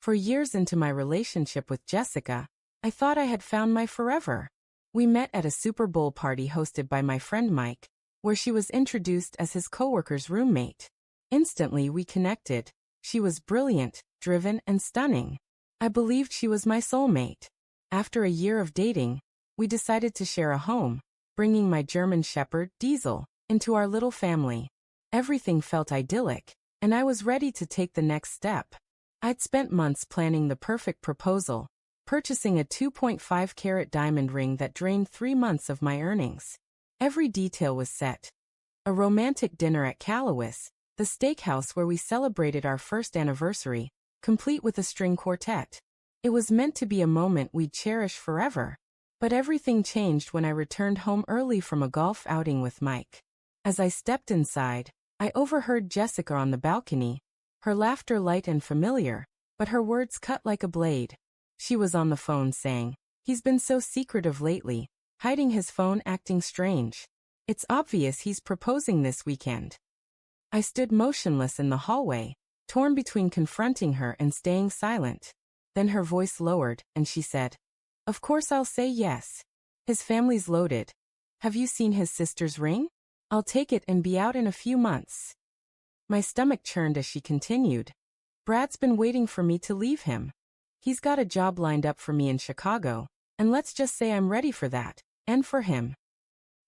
For years into my relationship with Jessica, I thought I had found my forever. We met at a Super Bowl party hosted by my friend Mike, where she was introduced as his coworker's roommate. Instantly we connected. She was brilliant, driven, and stunning. I believed she was my soulmate. After a year of dating, we decided to share a home, bringing my German Shepherd, Diesel, into our little family. Everything felt idyllic, and I was ready to take the next step. I'd spent months planning the perfect proposal, purchasing a 2.5-carat diamond ring that drained 3 months of my earnings. Every detail was set. A romantic dinner at Callowis, the steakhouse where we celebrated our first anniversary, complete with a string quartet. It was meant to be a moment we'd cherish forever. But everything changed when I returned home early from a golf outing with Mike. As I stepped inside, I overheard Jessica on the balcony, her laughter light and familiar, but her words cut like a blade. She was on the phone saying, "He's been so secretive lately, hiding his phone, acting strange. It's obvious he's proposing this weekend." I stood motionless in the hallway, torn between confronting her and staying silent. Then her voice lowered, and she said, "Of course I'll say yes. His family's loaded. Have you seen his sister's ring? I'll take it and be out in a few months." My stomach churned as she continued. "Brad's been waiting for me to leave him. He's got a job lined up for me in Chicago, and let's just say I'm ready for that, and for him."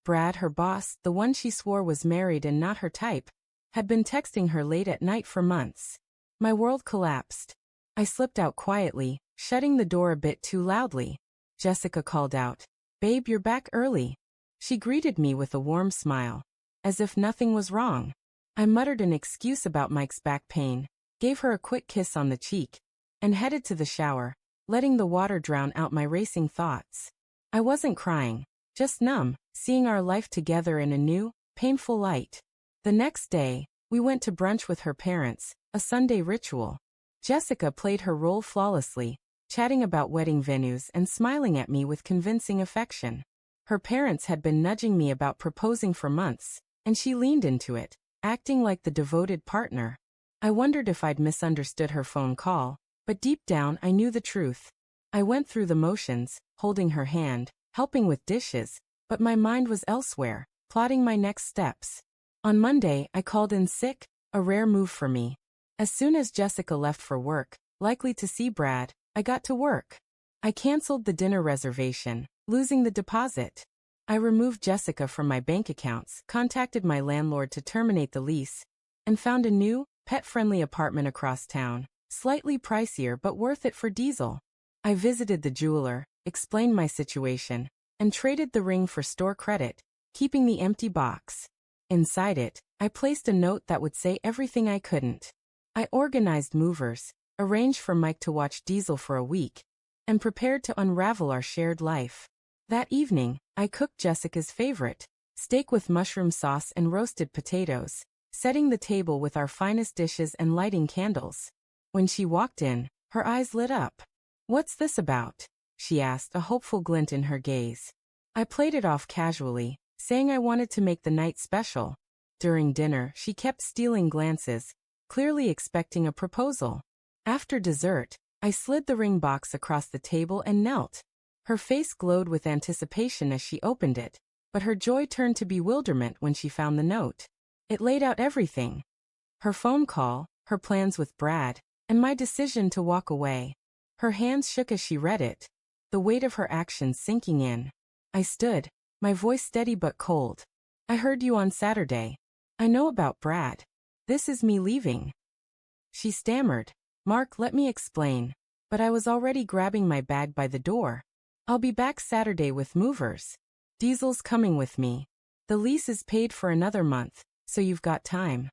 Brad, her boss, the one she swore was married and not her type, had been texting her late at night for months. My world collapsed. I slipped out quietly, shutting the door a bit too loudly. Jessica called out, "Babe, you're back early." She greeted me with a warm smile, as if nothing was wrong. I muttered an excuse about Mike's back pain, gave her a quick kiss on the cheek, and headed to the shower, letting the water drown out my racing thoughts. I wasn't crying, just numb, seeing our life together in a new, painful light. The next day, we went to brunch with her parents, a Sunday ritual. Jessica played her role flawlessly, chatting about wedding venues and smiling at me with convincing affection. Her parents had been nudging me about proposing for months, and she leaned into it, acting like the devoted partner. I wondered if I'd misunderstood her phone call, but deep down I knew the truth. I went through the motions, holding her hand, helping with dishes, but my mind was elsewhere, plotting my next steps. On Monday, I called in sick, a rare move for me. As soon as Jessica left for work, likely to see Brad, I got to work. I canceled the dinner reservation, losing the deposit. I removed Jessica from my bank accounts, contacted my landlord to terminate the lease, and found a new, pet-friendly apartment across town, slightly pricier but worth it for Diesel. I visited the jeweler, explained my situation, and traded the ring for store credit, keeping the empty box. Inside it, I placed a note that would say everything I couldn't. I organized movers, arranged for Mike to watch Diesel for a week, and prepared to unravel our shared life. That evening, I cooked Jessica's favorite, steak with mushroom sauce and roasted potatoes, setting the table with our finest dishes and lighting candles. When she walked in, her eyes lit up. "What's this about?" she asked, a hopeful glint in her gaze. I played it off casually, saying I wanted to make the night special. During dinner, she kept stealing glances, clearly expecting a proposal. After dessert, I slid the ring box across the table and knelt. Her face glowed with anticipation as she opened it, but her joy turned to bewilderment when she found the note. It laid out everything. Her phone call, her plans with Brad, and my decision to walk away. Her hands shook as she read it, the weight of her actions sinking in. I stood, my voice steady but cold. "I heard you on Saturday. I know about Brad. This is me leaving." She stammered, "Mark, let me explain," but I was already grabbing my bag by the door. "I'll be back Saturday with movers. Diesel's coming with me. The lease is paid for another month, so you've got time."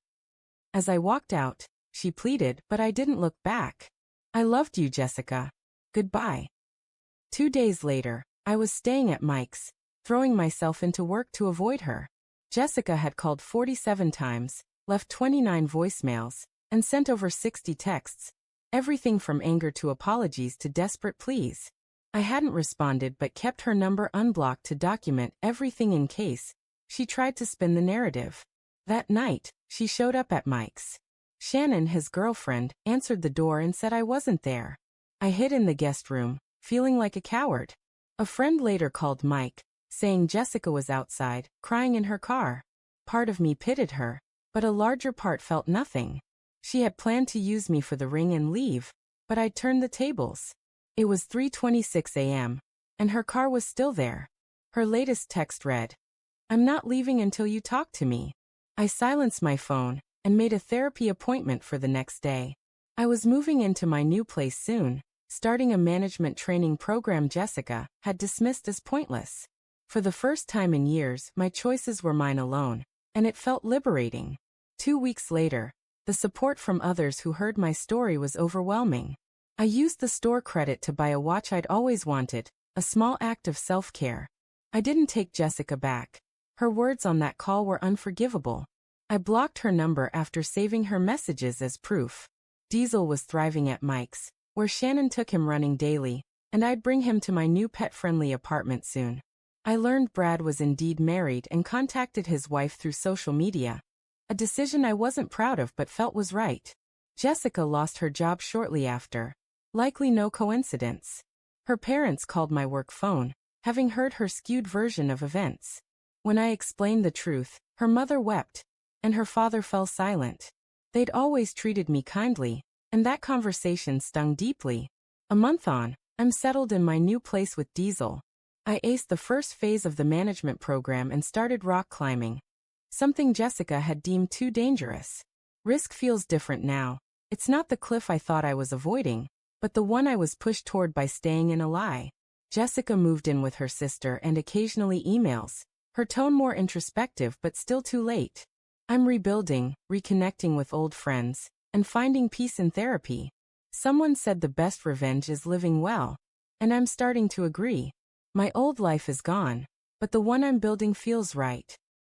As I walked out, she pleaded, but I didn't look back. "I loved you, Jessica. Goodbye." 2 days later, I was staying at Mike's, throwing myself into work to avoid her. Jessica had called 47 times, left 29 voicemails, and sent over 60 texts, everything from anger to apologies to desperate pleas. I hadn't responded but kept her number unblocked to document everything in case she tried to spin the narrative. That night, she showed up at Mike's. Shannon, his girlfriend, answered the door and said I wasn't there. I hid in the guest room, feeling like a coward. A friend later called Mike, saying Jessica was outside, crying in her car. Part of me pitied her, but a larger part felt nothing. She had planned to use me for the ring and leave, but I'd turned the tables. It was 3:26 a.m., and her car was still there. Her latest text read, "I'm not leaving until you talk to me." I silenced my phone and made a therapy appointment for the next day. I was moving into my new place soon, starting a management training program Jessica had dismissed as pointless. For the first time in years, my choices were mine alone, and it felt liberating. 2 weeks later, the support from others who heard my story was overwhelming. I used the store credit to buy a watch I'd always wanted, a small act of self-care. I didn't take Jessica back. Her words on that call were unforgivable. I blocked her number after saving her messages as proof. Diesel was thriving at Mike's, where Shannon took him running daily, and I'd bring him to my new pet-friendly apartment soon. I learned Brad was indeed married and contacted his wife through social media. A decision I wasn't proud of but felt was right. Jessica lost her job shortly after. Likely no coincidence. Her parents called my work phone, having heard her skewed version of events. When I explained the truth, her mother wept, and her father fell silent. They'd always treated me kindly, and that conversation stung deeply. A month on, I'm settled in my new place with Diesel. I aced the first phase of the management program and started rock climbing. Something Jessica had deemed too dangerous. Risk feels different now. It's not the cliff I thought I was avoiding, but the one I was pushed toward by staying in a lie. Jessica moved in with her sister and occasionally emails, her tone more introspective but still too late. I'm rebuilding, reconnecting with old friends, and finding peace in therapy. Someone said the best revenge is living well, and I'm starting to agree. My old life is gone, but the one I'm building feels right.